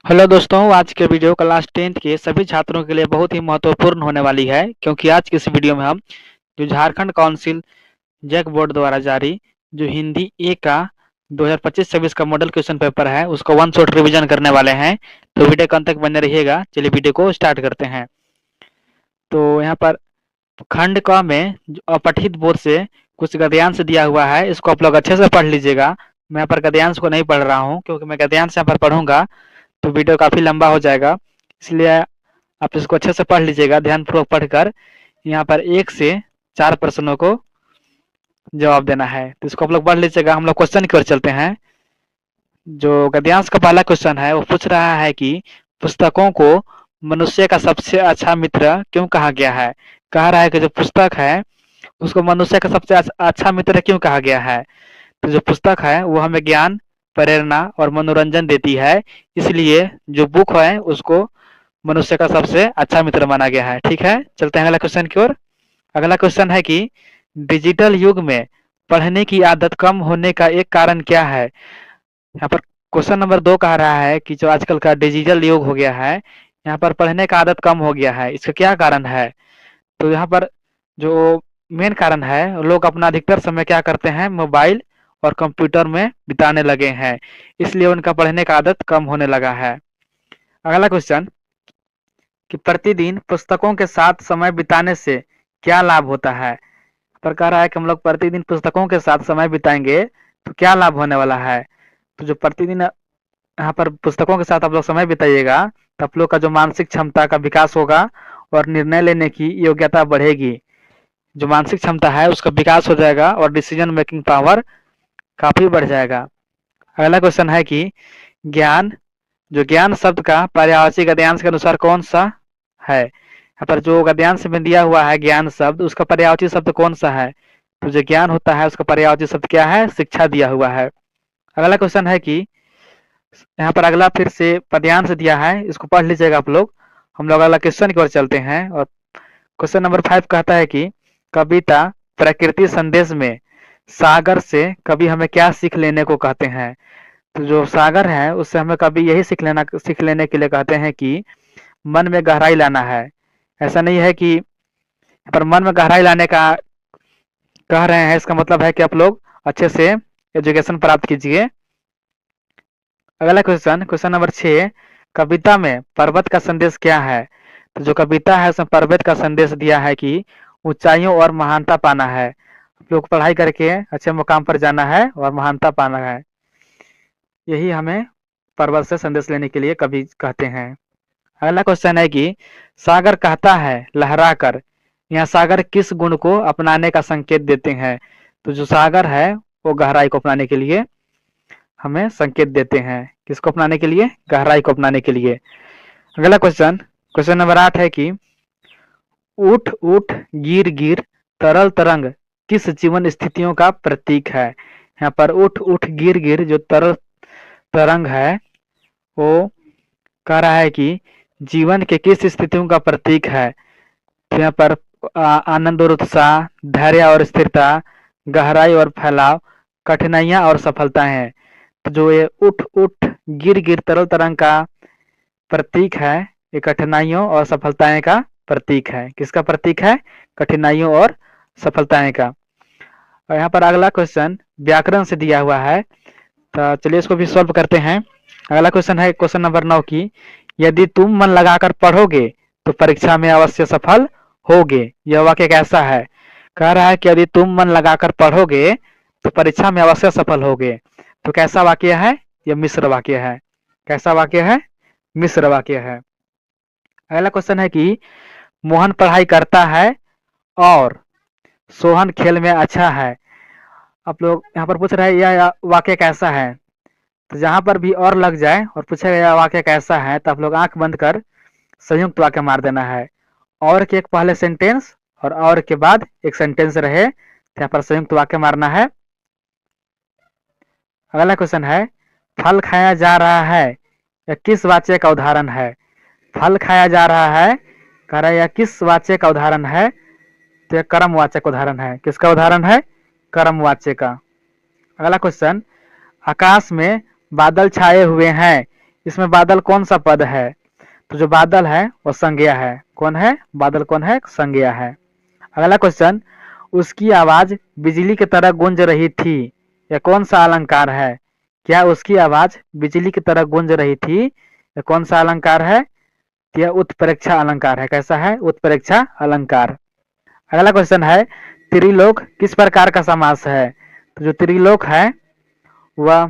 Hello दोस्तों, आज के वीडियो क्लास 10th के सभी छात्रों के लिए बहुत ही महत्वपूर्ण होने वाली है, क्योंकि आज की इस वीडियो में हम जो झारखंड काउंसिल जैक बोर्ड द्वारा जारी जो हिंदी ए का 2025-26 का मॉडल क्वेश्चन पेपर है उसको वन शॉट रिवीजन करने वाले हैं। तो वीडियो के अंत तक बने रहिएगा। चलिए वीडियो को स्टार्ट करते हैं। तो यहाँ पर खंड क में अपठित बोध से कुछ गद्यांश दिया हुआ है, इसको आप लोग अच्छे से पढ़ लीजिएगा। मैं यहाँ पर गद्यांश को नहीं पढ़ रहा हूँ, क्योंकि मैं गद्यांश यहाँ पर पढ़ूंगा तो वीडियो काफ़ी लंबा हो जाएगा, इसलिए आप इसको अच्छे से पढ़ लीजिएगा। ध्यानपूर्वक पढ़कर यहाँ पर 1 से 4 प्रश्नों को जवाब देना है, तो इसको आप लोग पढ़ लीजिएगा। हम लोग क्वेश्चन की ओर चलते हैं। जो गद्यांश का पहला क्वेश्चन है वो पूछ रहा है कि पुस्तकों को मनुष्य का सबसे अच्छा मित्र क्यों कहा गया है। कह रहा है कि जो पुस्तक है उसको मनुष्य का सबसे अच्छा मित्र क्यों कहा गया है। तो जो पुस्तक है वो हमें ज्ञान, प्रेरणा और मनोरंजन देती है, इसलिए जो बुक है उसको मनुष्य का सबसे अच्छा मित्र माना गया है। ठीक है, चलते हैं अगला क्वेश्चन की ओर। अगला क्वेश्चन है कि डिजिटल युग में पढ़ने की आदत कम होने का एक कारण क्या है। यहाँ पर क्वेश्चन नंबर 2 कह रहा है कि जो आजकल का डिजिटल युग हो गया है, यहाँ पर पढ़ने का आदत कम हो गया है, इसका क्या कारण है। तो यहाँ पर जो मेन कारण है, लोग अपना अधिकतर समय क्या करते हैं, मोबाइल और कंप्यूटर में बिताने लगे हैं, इसलिए उनका पढ़ने का आदत कम होने लगा है। अगला क्वेश्चन कि प्रतिदिन पुस्तकों के साथ समय बिताने से क्या लाभ होता है। पर कह रहा है कि हम लोग प्रतिदिन पुस्तकों के साथ समय बिताएंगे तो क्या लाभ होने वाला है। तो जो प्रतिदिन यहाँ पर पुस्तकों के साथ आप लोग समय बिताइएगा तो आप लोग का जो मानसिक क्षमता का विकास होगा और निर्णय लेने की योग्यता बढ़ेगी। जो मानसिक क्षमता है उसका विकास हो जाएगा और डिसीजन मेकिंग पावर काफी बढ़ जाएगा। अगला क्वेश्चन है कि ज्ञान जो ज्ञान शब्द का पर्यायवाची गद्यांश के अनुसार कौन सा है। यहाँ पर जो गद्यांश में दिया हुआ है ज्ञान शब्द, उसका पर्यायवाची शब्द कौन सा है। तो जो ज्ञान होता है उसका पर्यायवाची शब्द क्या है, शिक्षा दिया हुआ है। अगला क्वेश्चन है कि यहाँ पर अगला फिर से पद्यांश दिया है, इसको पढ़ लीजिएगा आप लोग। हम लोग अगला क्वेश्चन की ओर चलते हैं और क्वेश्चन नंबर 5 कहता है कि कविता प्रकृति संदेश में सागर से कवि हमें क्या सीख लेने को कहते हैं। तो जो सागर है उससे हमें कभी यही सीख लेने के लिए कहते हैं कि मन में गहराई लाना है। ऐसा नहीं है कि पर मन में गहराई लाने का कह रहे हैं, इसका मतलब है कि आप लोग अच्छे से एजुकेशन प्राप्त कीजिए। अगला क्वेश्चन, क्वेश्चन नंबर 6, कविता में पर्वत का संदेश क्या है। तो जो कविता है उसमें पर्वत का संदेश दिया है कि ऊंचाइयों और महानता पाना है, आप लोग पढ़ाई करके अच्छे मुकाम पर जाना है और महानता पाना है। यही हमें पर्वत से संदेश लेने के लिए कवि कहते हैं। अगला क्वेश्चन है कि सागर कहता है लहरा कर, यहाँ सागर किस गुण को अपनाने का संकेत देते हैं। तो जो सागर है वो गहराई को अपनाने के लिए हमें संकेत देते हैं। किसको अपनाने के लिए, गहराई को अपनाने के लिए। अगला क्वेश्चन, क्वेश्चन नंबर 8 है कि उठ उठ गिर गिर तरल तरंग किस जीवन स्थितियों का प्रतीक है। यहाँ पर उठ उठ गिर गिर जो तरल तरंग है वो कह रहा है कि जीवन के किस स्थितियों का प्रतीक है। तो यहाँ पर आनंद और उत्साह, धैर्य और स्थिरता, गहराई और फैलाव, कठिनाइयां और सफलताएं हैं। तो जो ये उठ उठ गिर गिर तरल तरंग का प्रतीक है, ये कठिनाइयों और सफलताएं का प्रतीक है। किसका प्रतीक है, कठिनाइयों और सफलताएं का। और यहाँ पर अगला क्वेश्चन व्याकरण से दिया हुआ है, तो चलिए इसको भी सॉल्व करते हैं। अगला क्वेश्चन है क्वेश्चन नंबर 9 की यदि तुम मन लगाकर पढ़ोगे तो परीक्षा में अवश्य सफल होगे, यह वाक्य कैसा है। कह रहा है कि यदि तुम मन लगाकर पढ़ोगे तो परीक्षा में अवश्य सफल होगे। तो कैसा वाक्य है, यह मिश्र वाक्य है। कैसा वाक्य है, मिश्र वाक्य है। अगला क्वेश्चन है कि मोहन पढ़ाई करता है और सोहन खेल में अच्छा है। आप लोग यहाँ पर पूछ रहे हैं यह वाक्य कैसा है। तो जहां पर भी और लग जाए और पूछेगा यह वाक्य कैसा है, तो आप लोग आंख बंद कर संयुक्त वाक्य मार देना है। और के एक पहले सेंटेंस और के बाद एक सेंटेंस रहे तो यहाँ पर संयुक्त वाक्य मारना है। अगला क्वेश्चन है फल खाया जा रहा है, यह किस वाक्य का उदाहरण है। फल खाया जा रहा है, कह रहा है यह किस वाक्य का उदाहरण है। तो यह कर्मवाचक उदाहरण है। किसका उदाहरण है, कर्मवाच्य का। अगला क्वेश्चन आकाश में बादल छाए हुए हैं, इसमें बादल कौन सा पद है? तो जो बादल है वो संज्ञा है। कौन है? बादल कौन है? संज्ञा है। अगला क्वेश्चन, उसकी आवाज बिजली की तरह गूंज रही थी, यह कौन सा अलंकार है? क्या उसकी आवाज बिजली की तरह गूंज रही थी, यह कौन सा अलंकार है? यह उत्प्रेक्षा अलंकार है। कैसा है? उत्प्रेक्षा अलंकार। अगला क्वेश्चन है, त्रिलोक किस प्रकार का समास है? तो जो त्रिलोक है वह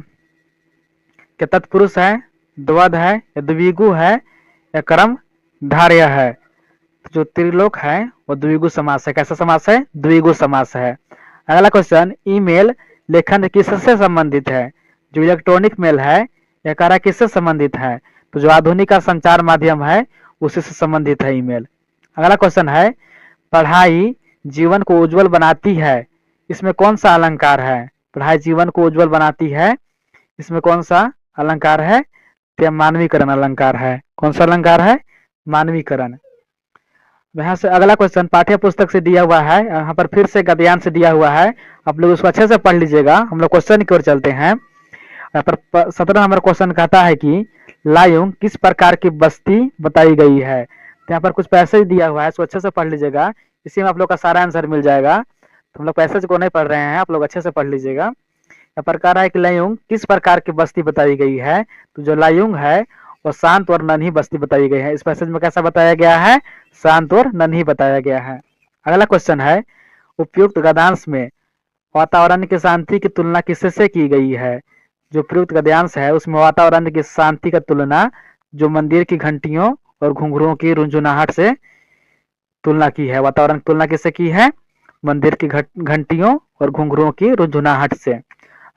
क्या तत्पुरुष है, द्वंद है, या द्विगु है, या कर्म धार्य है? तो जो त्रिलोक है वो द्विगु समास है। कैसा समास है? द्विगु समास है। अगला क्वेश्चन, ईमेल लेखन किससे संबंधित है? जो इलेक्ट्रॉनिक मेल है यह कार्य किससे संबंधित है? तो जो आधुनिक का संचार माध्यम है उसी से संबंधित है ईमेल। अगला क्वेश्चन है, पढ़ाई जीवन को उज्जवल बनाती है, इसमें कौन सा अलंकार है? पढ़ाई जीवन को उज्जवल बनाती है, इसमें कौन सा अलंकार है? यह मानवीकरण अलंकार है। कौन सा अलंकार है? मानवीकरण। यहाँ से अगला क्वेश्चन पाठ्य पुस्तक से दिया हुआ है, यहाँ पर फिर से गद्यांश से दिया हुआ है, आप लोग उसको अच्छे से पढ़ लीजिएगा। हम लोग क्वेश्चन की ओर चलते हैं। यहाँ पर 17 नंबर क्वेश्चन कहता है कि लायुंग किस प्रकार की बस्ती बताई गई है? तो यहाँ पर कुछ पैसेज दिया हुआ है, इसको अच्छे से पढ़ लीजिएगा, इसी में आप लोग का सारा आंसर मिल जाएगा। तो हम लोग पैसेज को नहीं पढ़ रहे हैं, आप लोग अच्छे से पढ़ लीजिएगा। यहाँ पर कह रहा है कि लायुंग किस प्रकार की बस्ती बताई गई है? तो जो लायुंग है वो शांत और नन्ही बस्ती बताई गई है। इस पैसेज में कैसा बताया गया है? शांत और नन्ही बताया गया है। अगला क्वेश्चन है, उपयुक्त गद्यांश में वातावरण की शांति की तुलना किससे की गई है? जो प्रयुक्त गद्यांश है उसमें वातावरण की शांति का तुलना जो मंदिर की घंटियों और घुंघरुओं की रुंझुनाहट से तुलना की है। वातावरण की तुलना किससे की है? मंदिर की घंटियों और घुंघरुओं की रुंझुनाहट से।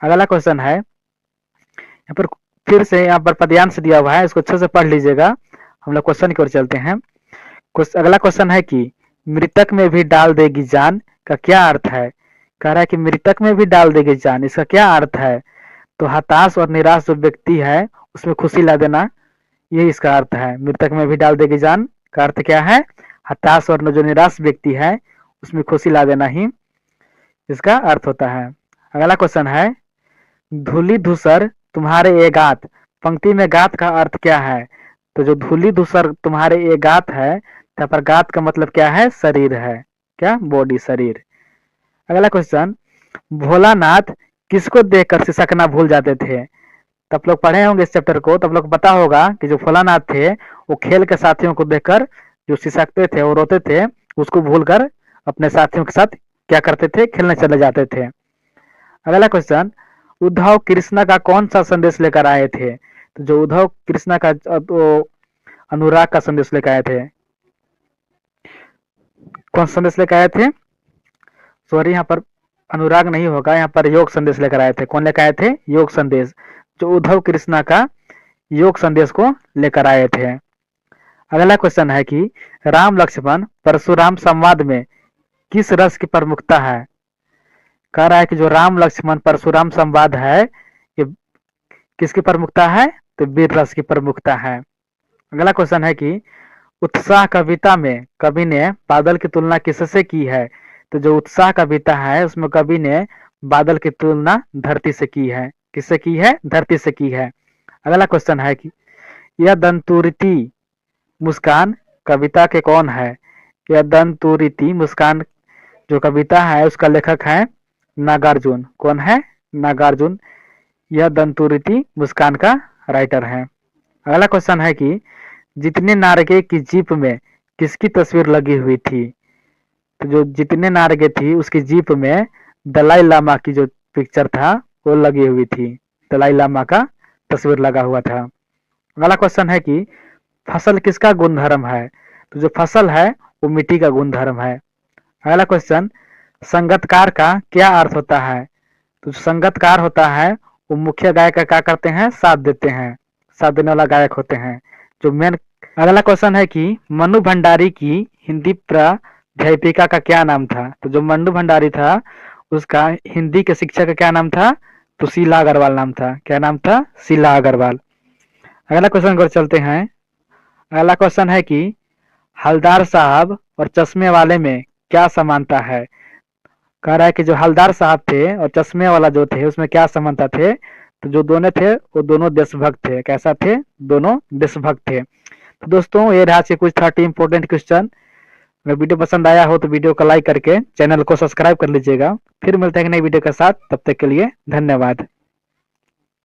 अगला क्वेश्चन है, यहाँ पर फिर से यहाँ पर पद्यांश दिया हुआ है, इसको अच्छे से पढ़ लीजिएगा। हम लोग क्वेश्चन की ओर चलते हैं। अगला क्वेश्चन है कि मृतक में भी डाल देगी जान का क्या अर्थ है? कह रहा है कि मृतक में भी डाल देगी जान, इसका क्या अर्थ है? तो हताश और निराश जो व्यक्ति है उसमें खुशी ला देना, यही इसका अर्थ है। मृतक में भी डाल देगी जान का अर्थ क्या है? हताश और जो निराश व्यक्ति है उसमें खुशी ला देना ही इसका अर्थ होता है। अगला क्वेश्चन है, धूली धूसर तुम्हारे ये गात, पंक्ति में गात का अर्थ क्या है? तो जो धूली धूसर तुम्हारे ये गात है, यहाँ पर गात का मतलब क्या है? शरीर है। क्या? बॉडी, शरीर। अगला क्वेश्चन, भोलानाथ किसको देखकर सिसकना भूल जाते थे? तब लोग पढ़े होंगे इस चैप्टर को, तब लोग पता होगा कि जो भोलानाथ थे वो खेल के साथियों को देखकर जो सिसकते थे, वो रोते थे, उसको भूलकर अपने साथियों के साथ क्या करते थे? खेलने चले जाते थे। अगला क्वेश्चन, उद्धव कृष्णा का कौन सा संदेश लेकर आए थे? तो जो उद्धव कृष्णा का तो अनुराग का संदेश लेकर आए थे। कौन सा संदेश लेकर आए थे? सॉरी, यहाँ पर अनुराग नहीं होगा, यहाँ पर योग संदेश लेकर आए थे। कौन लेकर आए थे? योग संदेश। जो उद्धव कृष्णा का योग संदेश को लेकर आए थे। अगला क्वेश्चन है कि राम लक्ष्मण परशुराम संवाद में किस रस की प्रमुखता है? कह रहा है कि जो राम लक्ष्मण परशुराम संवाद है ये किसकी प्रमुखता है? तो वीर रस की प्रमुखता है। अगला क्वेश्चन है कि उत्साह कविता में कवि ने बादल की तुलना किससे की है? तो जो उत्साह कविता है उसमें कवि ने बादल की तुलना धरती से की है। किससे की है? धरती से की है। अगला क्वेश्चन है कि यह दंतुरिति मुस्कान कविता के कौन है? यह दंतुरिति मुस्कान जो कविता है उसका लेखक है नागार्जुन। कौन है? नागार्जुन। यह दंतुरिति मुस्कान का राइटर है। अगला क्वेश्चन है कि जितने नारगे की जीप में किसकी तस्वीर लगी हुई थी? तो जो जितने नारगे थी उसकी जीप में दलाई लामा की जो पिक्चर था वो लगी हुई थी। दलाई लामा का तस्वीर लगा हुआ था। अगला क्वेश्चन है कि फसल किसका गुणधर्म है? तो जो फसल है वो मिट्टी का गुणधर्म है। अगला क्वेश्चन, संगतकार का क्या अर्थ होता है? तो जो संगतकार होता है वो मुख्य गायक का क्या करते हैं? साथ देते हैं, साथ देने वाला गायक होते हैं जो मेन। अगला क्वेश्चन है कि मनु भंडारी की हिंदी प्राध्यापिका का क्या नाम था? तो जो मनु भंडारी था उसका हिंदी के शिक्षक का क्या नाम था? तो शीला अग्रवाल नाम था। क्या नाम था? शीला अग्रवाल। अगला क्वेश्चन को चलते हैं। अगला क्वेश्चन है कि हलदार साहब और चश्मे वाले में क्या समानता है? कह रहा है कि जो हलदार साहब थे और चश्मे वाला जो थे उसमें क्या समानता थे? तो जो दोनों थे वो दोनों देशभक्त थे। कैसा थे? दोनों देशभक्त थे। तो दोस्तों ये रहा से कुछ 30 इंपॉर्टेंट क्वेश्चन। अगर वीडियो पसंद आया हो तो वीडियो को लाइक करके चैनल को सब्सक्राइब कर लीजिएगा। फिर मिलते हैं एक नई वीडियो के साथ, तब तक के लिए धन्यवाद।